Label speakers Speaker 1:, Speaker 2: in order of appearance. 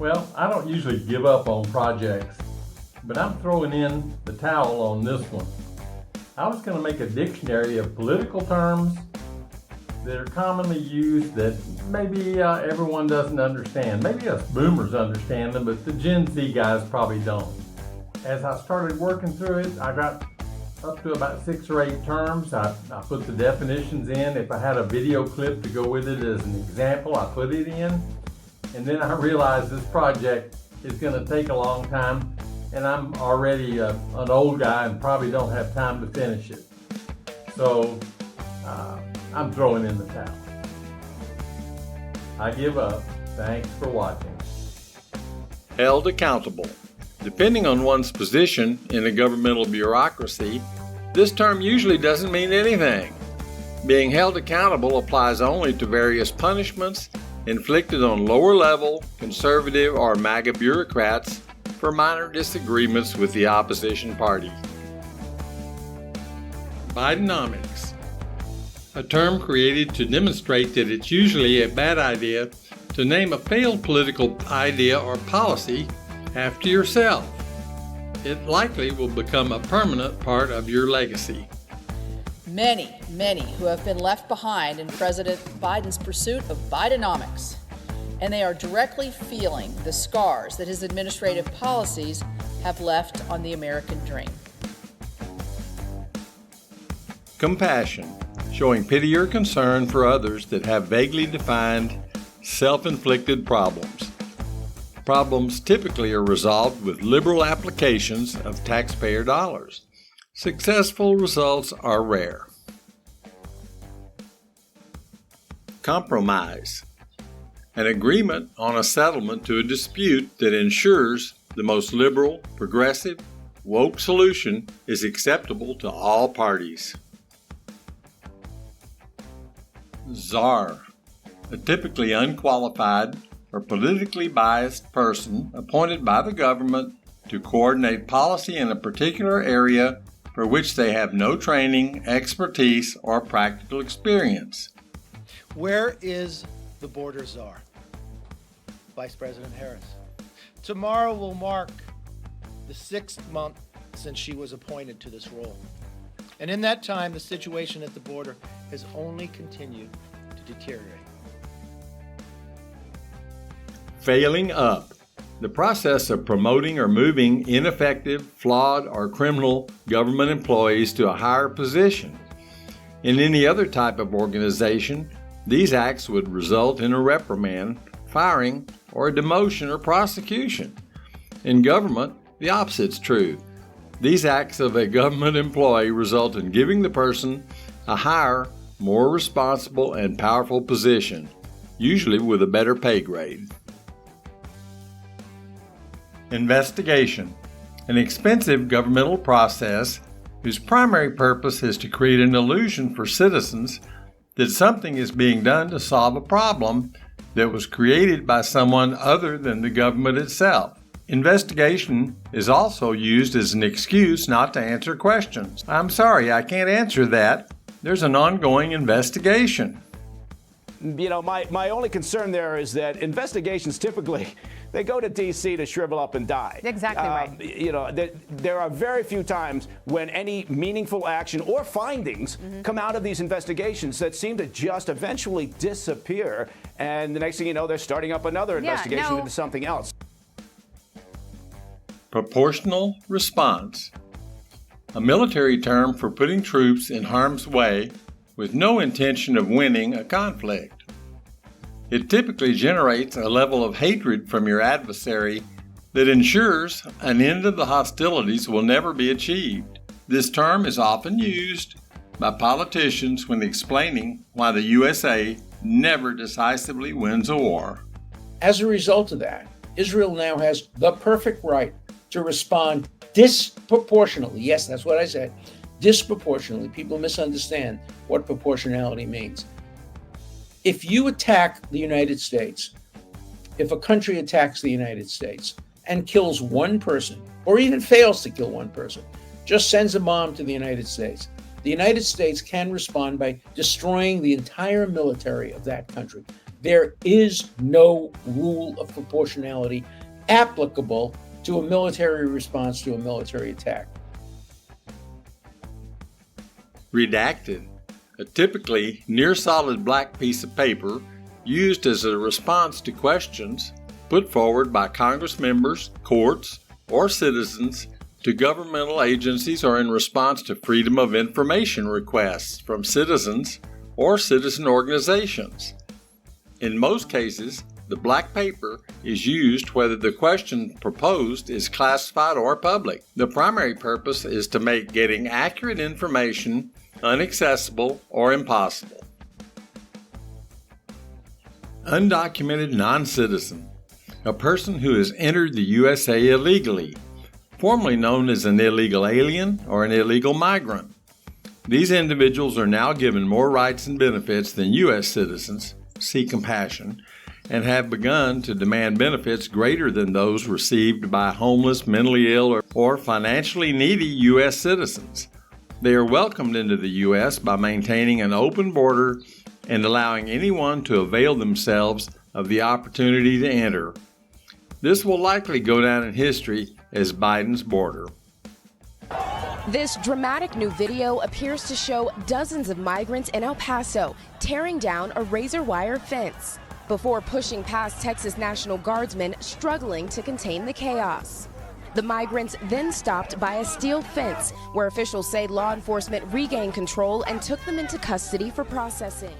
Speaker 1: Well, I don't usually give up on projects, but I'm throwing in the towel on this one. I was going to make a dictionary of political terms that are commonly used that maybe everyone doesn't understand. Maybe us boomers understand them, but the Gen Z guys probably don't. As I started working through it, I got up to about 6 or 8 terms. I put the definitions in. If I had a video clip to go with it as an example, I put it in. And then I realized this project is going to take a long time, and I'm already an old guy and probably don't have time to finish it. So I'm throwing in the towel. I give up. Thanks for watching.
Speaker 2: Held accountable. Depending on one's position in a governmental bureaucracy, this term usually doesn't mean anything. Being held accountable applies only to various punishments inflicted on lower-level, conservative, or MAGA bureaucrats for minor disagreements with the opposition party. Bidenomics. A term created to demonstrate that it's usually a bad idea to name a failed political idea or policy after yourself. It likely will become a permanent part of your legacy.
Speaker 3: Many who have been left behind in President Biden's pursuit of Bidenomics, and they are directly feeling the scars that his administrative policies have left on the American dream.
Speaker 2: Compassion, showing pity or concern for others that have vaguely defined, self-inflicted problems. Problems typically are resolved with liberal applications of taxpayer dollars. Successful results are rare. Compromise. An agreement on a settlement to a dispute that ensures the most liberal, progressive, woke solution is acceptable to all parties. Czar. A typically unqualified or politically biased person appointed by the government to coordinate policy in a particular area for which they have no training, expertise, or practical experience.
Speaker 4: Where is the border czar? Vice President Harris. Tomorrow will mark the 6th month since she was appointed to this role. And in that time, the situation at the border has only continued to deteriorate.
Speaker 2: Failing up. The process of promoting or moving ineffective, flawed, or criminal government employees to a higher position. In any other type of organization, these acts would result in a reprimand, firing, or a demotion or prosecution. In government, the opposite's true. These acts of a government employee result in giving the person a higher, more responsible, and powerful position, usually with a better pay grade. Investigation. An expensive governmental process whose primary purpose is to create an illusion for citizens that something is being done to solve a problem that was created by someone other than the government itself. Investigation is also used as an excuse not to answer questions. I'm sorry, I can't answer that. There's an ongoing investigation.
Speaker 5: You know, my only concern there is that investigations typically, they go to D.C. to shrivel up and die.
Speaker 6: Exactly right.
Speaker 5: You know, there are very few times when any meaningful action or findings come out of these investigations that seem to just eventually disappear. And the next thing you know, they're starting up another investigation into something else.
Speaker 2: Proportional response. A military term for putting troops in harm's way with no intention of winning a conflict. It typically generates a level of hatred from your adversary that ensures an end of the hostilities will never be achieved. This term is often used by politicians when explaining why the USA never decisively wins a war.
Speaker 7: As a result of that, Israel now has the perfect right to respond disproportionately. Yes, that's what I said. Disproportionately. People misunderstand what proportionality means. If you attack the United States, if a country attacks the United States and kills one person, or even fails to kill one person, just sends a bomb to the United States can respond by destroying the entire military of that country. There is no rule of proportionality applicable to a military response to a military attack.
Speaker 2: Redacted, a typically near-solid black piece of paper used as a response to questions put forward by Congress members, courts, or citizens to governmental agencies or in response to Freedom of Information requests from citizens or citizen organizations. In most cases, the black paper is used whether the question proposed is classified or public. The primary purpose is to make getting accurate information inaccessible or impossible. Undocumented non-citizen, a person who has entered the USA illegally, formerly known as an illegal alien or an illegal migrant. These individuals are now given more rights and benefits than U.S. citizens, see compassion, and have begun to demand benefits greater than those received by homeless, mentally ill, or financially needy U.S. citizens. They are welcomed into the U.S. by maintaining an open border and allowing anyone to avail themselves of the opportunity to enter. This will likely go down in history as Biden's border.
Speaker 6: This dramatic new video appears to show dozens of migrants in El Paso tearing down a razor wire fence before pushing past Texas National Guardsmen struggling to contain the chaos. The migrants then stopped by a steel fence where officials say law enforcement regained control and took them into custody for processing.